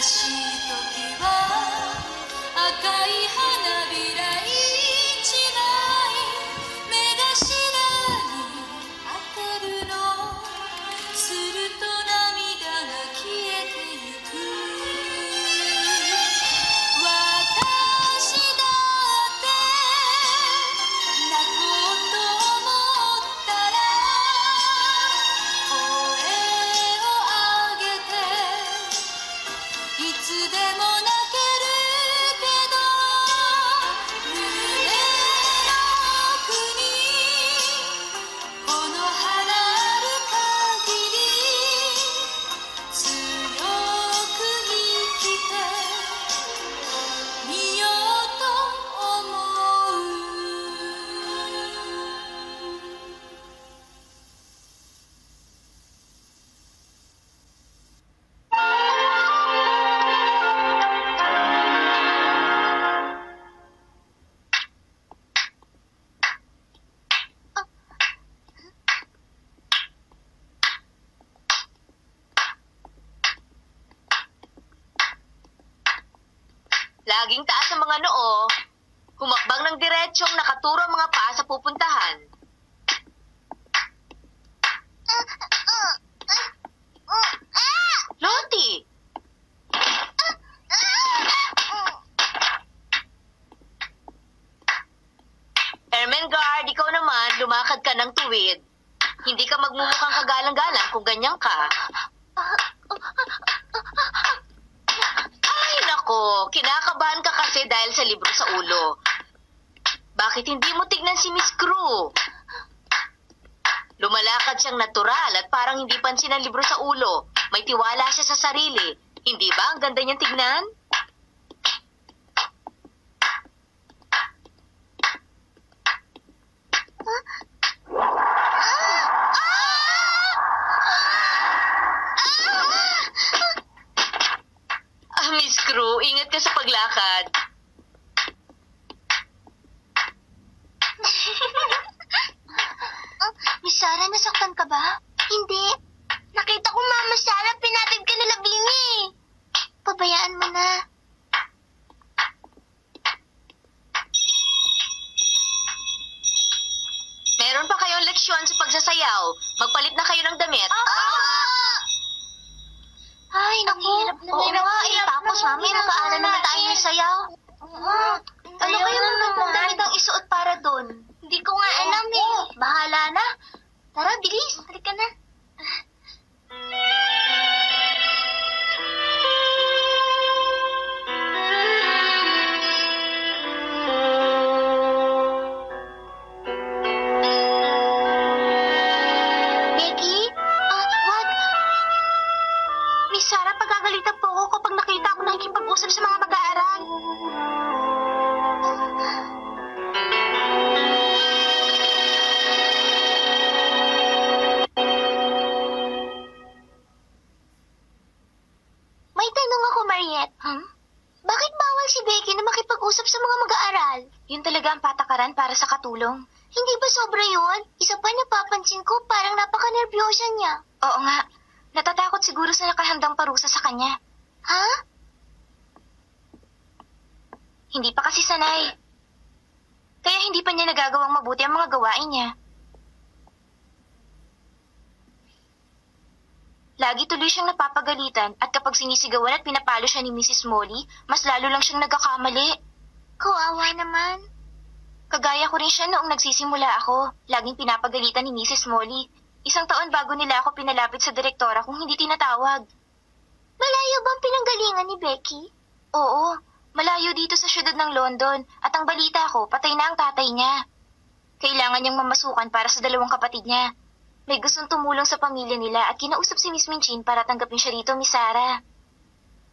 しい時は赤い花びら一枚目頭に当てるのすると涙が消えてゆく私だって泣こうと思ったら声を上げていつでも泣けるけど胸の奥にこの花ある限り強く生きてみようと思う。Laging taas ang mga noo. Humakbang ng diretsyong nakaturo ang mga paa sa pupuntahan. Lottie! Ermengarde, ikaw naman, lumakad ka ng tuwid. Hindi ka magmumukhang kagalang-galang kung ganyan ka. Ay, nako, kinakabahan ka kasi dahil sa libro sa ulo. Bakit hindi mo tignan si Miss Crew? Lumalakad siyang natural at parang hindi pansin ang libro sa ulo. May tiwala siya sa sarili. Hindi ba ang ganda niyang tignan? Miss Crew, ingat ka sa paglakad. Miss Sarah, nasaktan ka ba? Hindi. Nakita ko Mama Sarah, pinatid ka nila Bingi. Pabayaan mo na. Meron pa kayong leksyon sa pagsasayaw. Magpalit na kayo ng damit. Ay, naku. Oo nga, tapos mami, mag-aaral naman tayo ng sayaw. Ano kaya magandang damit ang isuot para doon? Hindi ko nga alam eh. Bahala na. Tara, bilis. Halika na. Becky? Wag. Miss Sarah, pagagalitan po ako kapag nakita ako nakikipag-usap sa mga mag-aaral. May tanong ako, Mariette. Bakit bawal si Becky na makipag-usap sa mga mag-aaral? Yun talaga ang patakaran para sa katulong. Hindi ba sobra yun? Isa pa napapansin ko, parang napaka-nervyosa niya. Oo nga. Natatakot siguro sa nakahandang parusa sa kanya. Ha? Hindi pa kasi sanay. Kaya hindi pa niya nagagawang mabuti ang mga gawain niya. Lagi tuloy siyang napapagalitan at kapag sinisigawan at pinapalo siya ni Mrs. Molly, mas lalo lang siyang nagkakamali. Kawawa naman. Kagaya ko rin siya noong nagsisimula ako. Laging pinapagalitan ni Mrs. Molly. 1 taon bago nila ako pinalapit sa direktora kung hindi tinatawag. Malayo bang pinanggalingan ni Becky? Oo, malayo dito sa syudad ng London at ang balita ko, patay na ang tatay niya. Kailangan niyang mamasukan para sa 2 kapatid niya. May gustong tumulong sa pamilya nila at kinausap si Miss Minchin para tanggapin siya dito, Miss Sarah.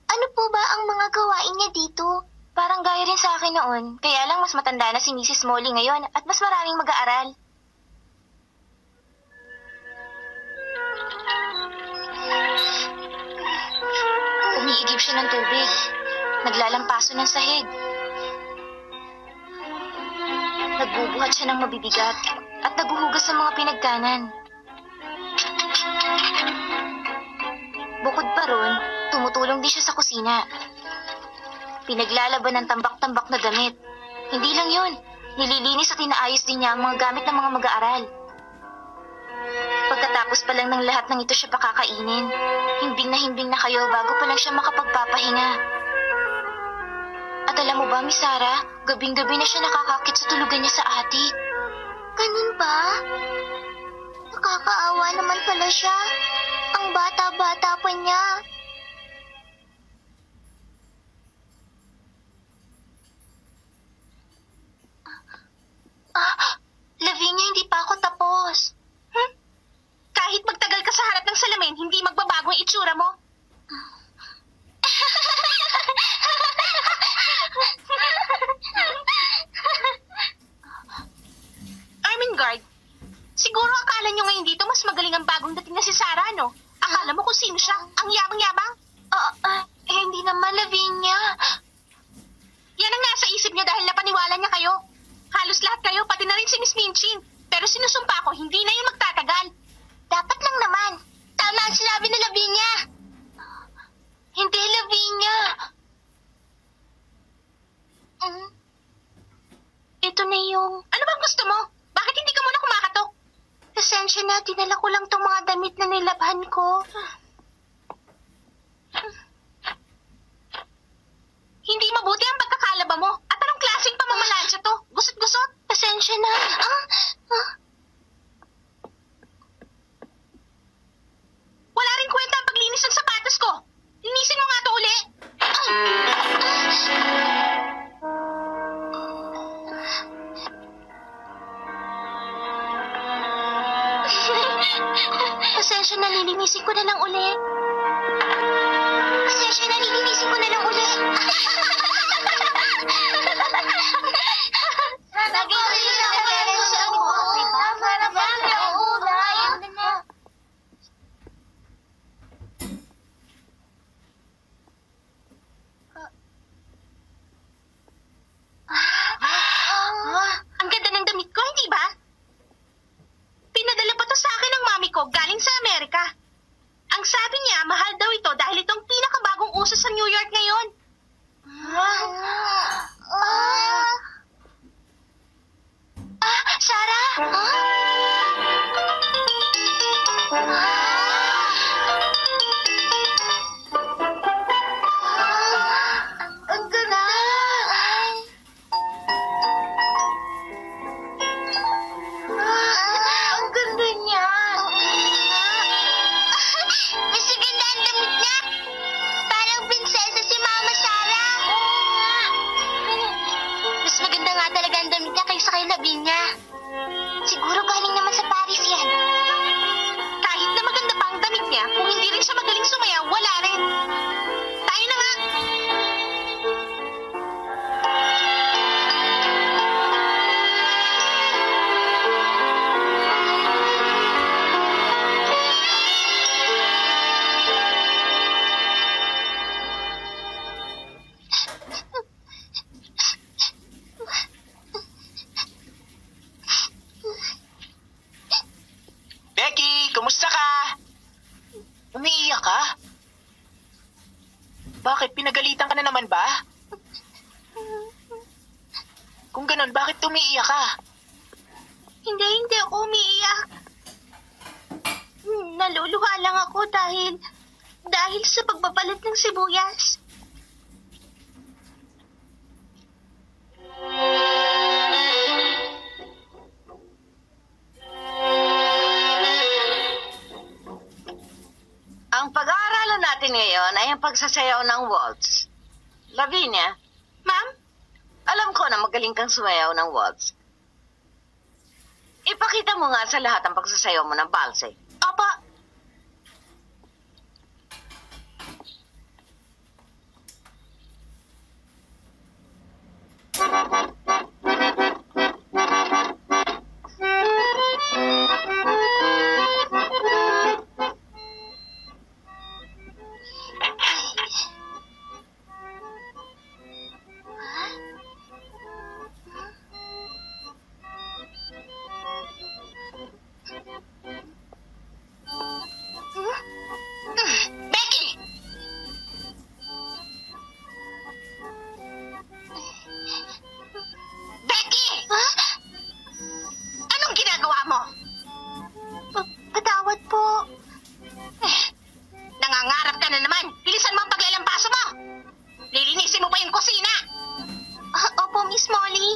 Ano po ba ang mga gawain niya dito? Parang gaya rin sa akin noon, kaya lang mas matanda na si Mrs. Molly ngayon at mas maraming mag-aaral. Umiigib siya ng tubig. Naglalampaso ng sahig. Nagbubuhat siya ng mabibigat at naguhugas sa mga pinagkanan. Bukod pa ron, Tumutulong din siya sa kusina. Pinaglalaban ng tambak-tambak na damit. Hindi lang yun. Nililinis at inaayos din niya ang mga gamit ng mga mag-aaral. Pagkatapos pa lang ng lahat ng ito siya pakakainin. Himbing na kayo bago pa lang siya makapagpapahinga. At alam mo ba, Miss Sarah, gabing-gabi na siya nakakakit sa tulugan niya sa attic. Ganun ba? Nakakaawa naman pala siya. Ang bata-bata pa niya. Lavinia, hindi pa ako tapos. Kahit magtagal ka sa harap ng salamin, hindi magbabago ang itsura mo. Ermengarde, siguro akala nyo ngayon dito mas magaling ang bagong dating na si Sarah, no? Akala mo kung sino siya? Ang yabang-yabang? Hindi naman, Lavinia. Yan ang nasa isip niya dahil napaniwala niya kayo. Halos lahat kayo, pati na rin si Miss Minchin. Pero sinusumpa ko, hindi na yun magtatagal. Dapat lang naman. Tama ang sinabi ni Lavinia. Hindi, Lavinia. Ito na yung... Ano bang gusto mo? Bakit hindi ka muna kumakatok? Pasensya na, dinala ko lang tong mga damit na nilabhan ko. Hindi mabuti ang pagkakalaba mo. At anong klaseng pamamalansya to? Gusot-gusot? Pasensya na. Wala rin kwenta ang paglinis ng sapatos ko. Linisin mo nga to uli. Pasensya na, lilinisin ko na lang uli. Pasensya na, lilinisin ko na lang uli. Ang ganda ng damit ko, hindi ba? Pinadala pa to sa akin ng mami ko galing sa Amerika. Ang sabi niya, mahal daw ito dahil itong pinakabagong uso sa New York ngayon. Sarah? Ang ganda! Ang ganda niya! Mas maganda ang damit niya! Parang prinsesa si Mama Sarah! Mas maganda nga talaga ang damit niya kaysa kay Lavinia. Siguro galing naman sa Paris yan. Kahit na maganda pa ang damit niya, kung hindi rin siya magaling sumayaw, wala rin. Tayo na nga! Becky, kumusta ka? Umiiyak ka? Bakit? Pinagalitan ka na naman ba? Kung ganun, bakit umiiyak ka? Hindi ako umiiyak. Naluluha lang ako dahil sa pagbabalat ng sibuyas. Ang pag-aaralan natin ngayon ay ang pagsasayaw ng waltz. Lavinia, Ma'am? alam ko na magaling kang sumayaw ng waltz. Ipakita mo nga sa lahat ang pagsasayaw mo ng balse. Opo. na naman. Bilisan mo ang paglalampaso mo. Lilinisin mo pa yung kusina. Opo, Miss Molly.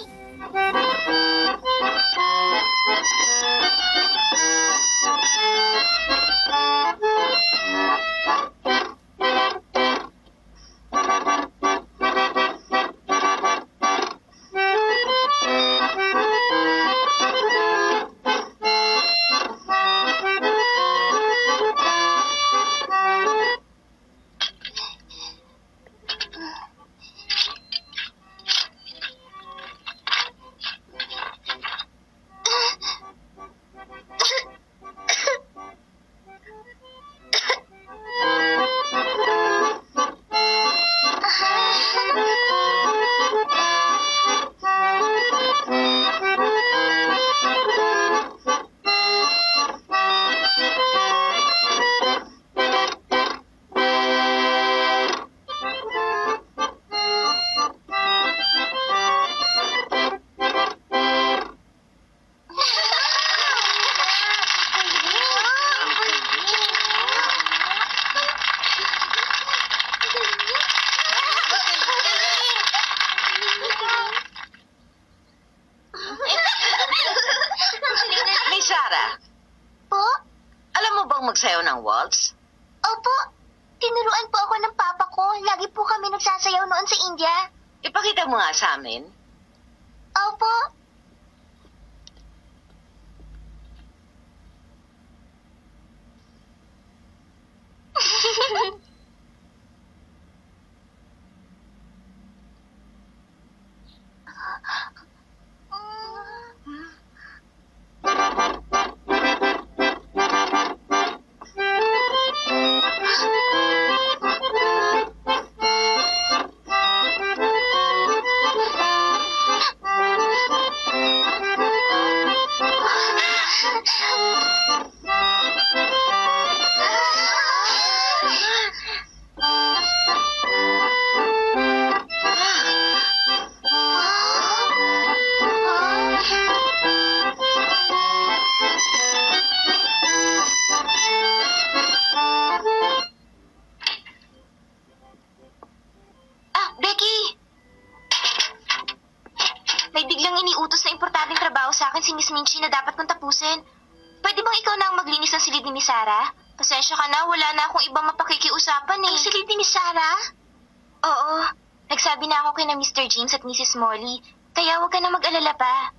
Miss Sarah, Po? alam mo bang magsayaw ng waltz? Opo. Tinuruan po ako ng papa ko. Lagi po kami nagsasayaw noon sa India. Ipakita mo nga sa amin. Opo. Becky! May biglang iniutos na importanteng trabaho sa akin si Miss Minchie na dapat kong tapusin. Pwede bang ikaw na ang maglinis ng silid ni Miss Sarah? Pasensya ka na, wala na akong ibang mapakikiusapan eh. Ang silid ni Miss Sarah? Oo. Nagsabi na ako kay na Mr. James at Mrs. Molly. Kaya huwag ka na mag-alala pa.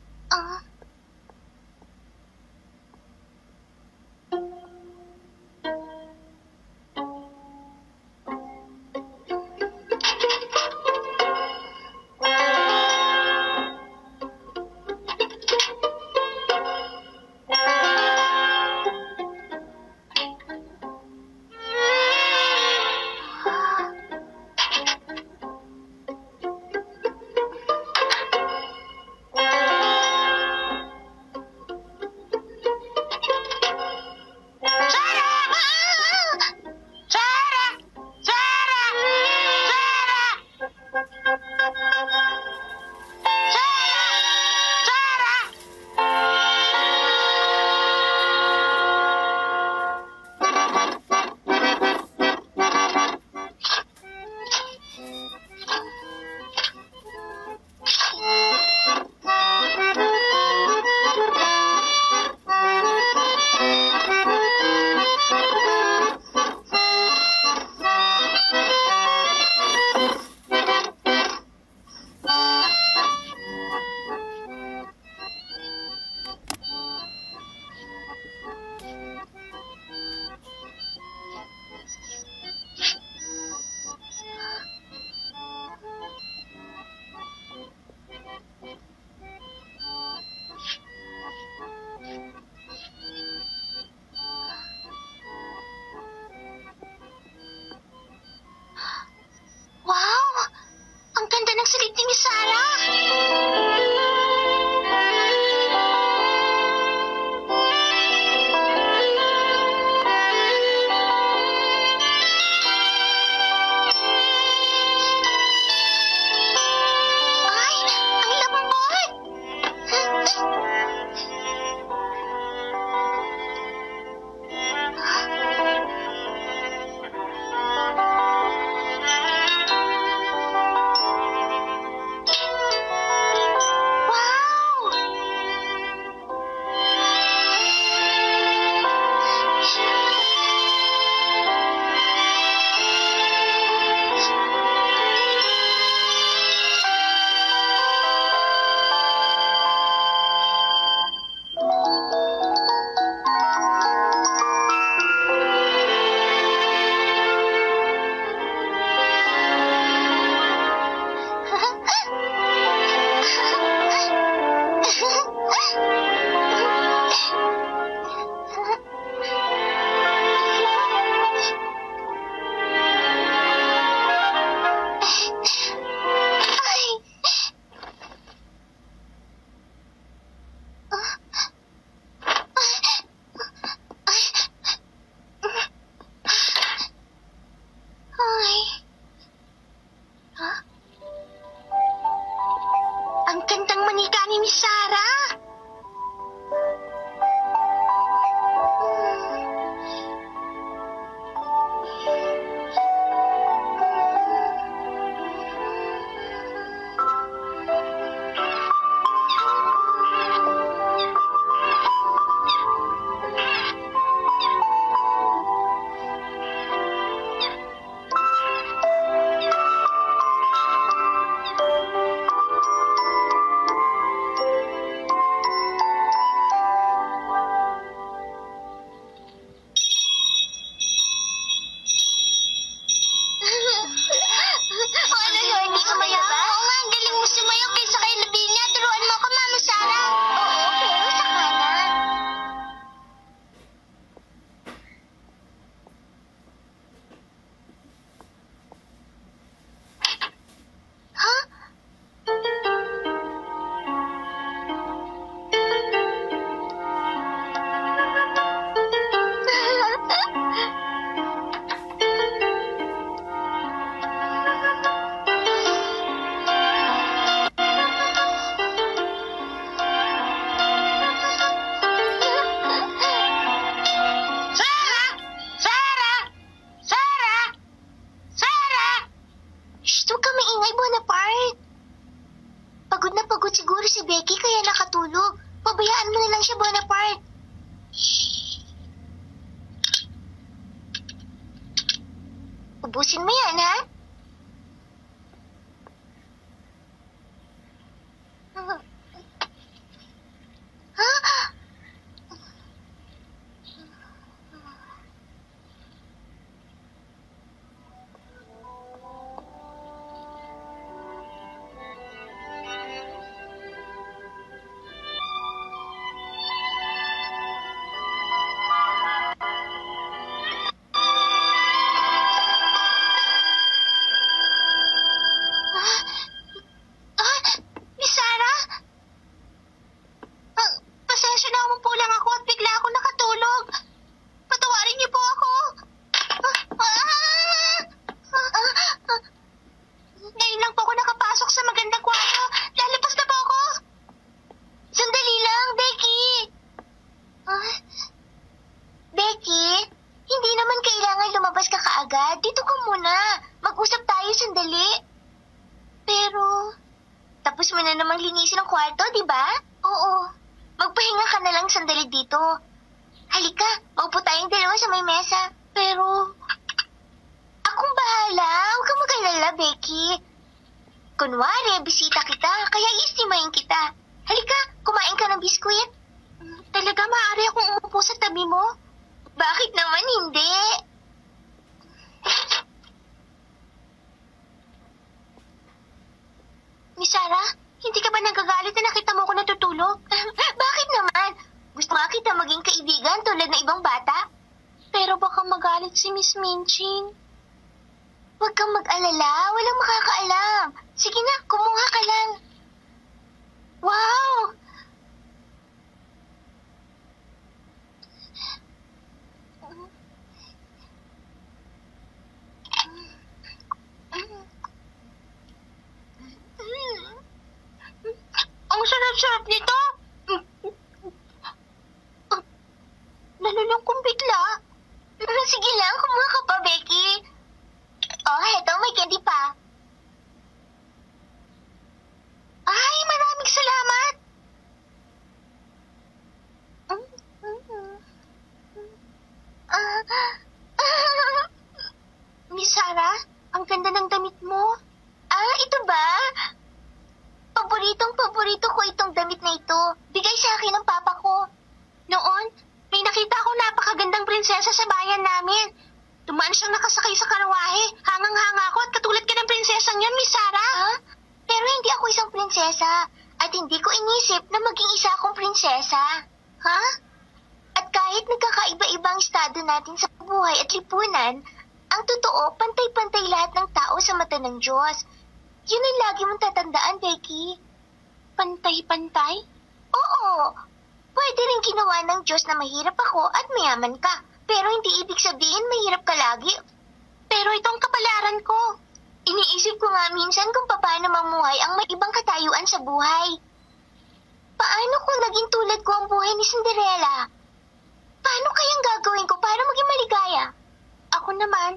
Becky kaya nakatulog. Pabayaan mo na lang siya, Bonaparte. Ubusin mo yan, ha? Ha? Miss Sarah? Pasensya na, umupo lang ako at bigla ako nakatulog. Patawarin niyo po ako. Ngayon lang po ako nakapasok sa magandang kwarto. Lalabas na po ako. Sandali lang, Becky. Becky, hindi naman kailangan lumabas ka kaagad. Dito ka muna. Mag-usap tayo sandali. Pero, tapos mo na namang linisin ang kwarto, di ba? Oo. Magpahinga ka na lang sandali dito. Halika, maupo tayong dalawa sa may mesa. Pero, akong bahala. Huwag kang mag-alala, Becky. Kunwari, bisita kita, kaya istimahin kita. Halika, kumain ka ng biskwit. Talaga maaari akong umupo sa tabi mo? Bakit naman hindi? Miss Sarah, hindi ka ba nagagalit na nakita mo ako natutulog? Bakit naman? Gusto nga kita maging kaibigan tulad ng ibang bata. Pero baka magalit si Miss Minchin. Huwag kang mag-alala, walang makakaalam. Sige na, kumuha ka lang. Wow! Ang sarap-sarap nito. Nalulungkong bigla. Sige lang, kumuha ka pa, Becky. Oh, heto, may candy pa. Ay, maraming salamat. Miss Sarah, ang ganda ng damit mo. Ito ba? Paboritong-paborito ko itong damit na ito. Bigay sa akin ng papa ko. Noon, may nakita akong napakagandang prinsesa sa bayan namin. Dumaan siyang nakasakay sa karawahe. Hangang-hanga ako at katulad ka ng prinsesang yan, Miss Sarah. Pero hindi ako isang prinsesa. At hindi ko inisip na maging isa akong prinsesa. Ha? At kahit nagkakaiba-iba ang estado natin sa buhay at lipunan, ang totoo, pantay-pantay lahat ng tao sa mata ng Diyos. Yun ang lagi mong tatandaan, Becky. Pantay-pantay? Oo. Pwede rin ginawa ng Diyos na mahirap ako at mayaman ka. Pero hindi ibig sabihin mahirap ka lagi. Pero itong kapalaran ko. Iniisip ko nga minsan kung paano mamuhay ang may ibang katayuan sa buhay. Paano kung naging tulad ko ang buhay ni Cinderella? Paano kayang gagawin ko para maging maligaya? Ako naman,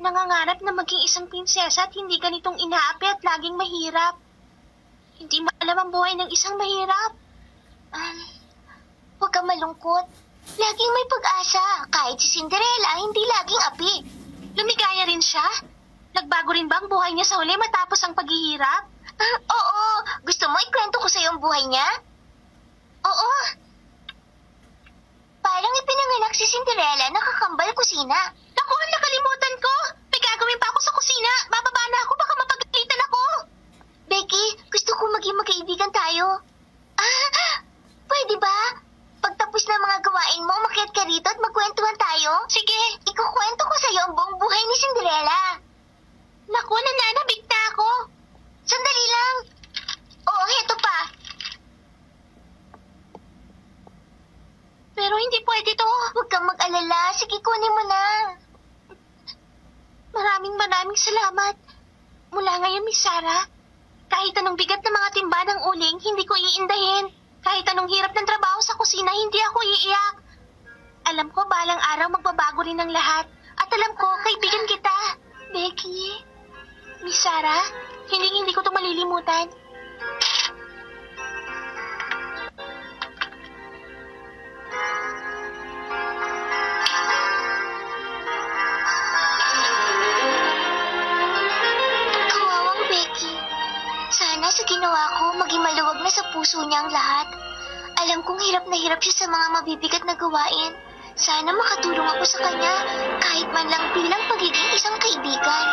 nangangarap na maging isang prinsesa at hindi ganitong inaapi at laging mahirap. Hindi mo alam ang buhay ng isang mahirap. Huwag kang malungkot. Laging may pag-asa. Kahit si Cinderella, hindi laging api. Lumigaya rin siya? Nagbago rin ba ang buhay niya sa huli matapos ang paghihirap? Oo. Gusto mo ikwento ko sa iyo ang buhay niya? Oo. Parang ipinanganak si Cinderella nakakambal kusina. Naku, nakalimutan ko. May gagawin pa ako sa kusina. Bababa na ako, baka mapagalitan ako. Becky, gusto ko maging magkaibigan tayo. Pwede ba? Pagtapos na mga gawain mo, umakyat ka rito at magkwentuhan tayo? Sige, ikukwento ko sa'yo ang buong buhay ni Cinderella. Naku, nananabig na ako. Sandali lang. Oo, heto pa. Pero hindi pwede to. Huwag kang mag-alala. Sige, kunin mo na. Maraming salamat. Mula ngayon, Miss Sarah, kahit anong bigat na mga timba ng uling, hindi ko iindahin. Kahit anong hirap ng trabaho sa kusina, hindi ako iiyak. Alam ko, balang araw magbabago rin ang lahat. At alam ko, kaibigan kita. Becky, Miss Sarah, hindi ko to malilimutan. sa ginawa ko, maging maluwag na sa puso niya ang lahat. Alam kong hirap na hirap siya sa mga mabibigat na gawain. Sana makatulong ako sa kanya, kahit man lang bilang pagiging isang kaibigan.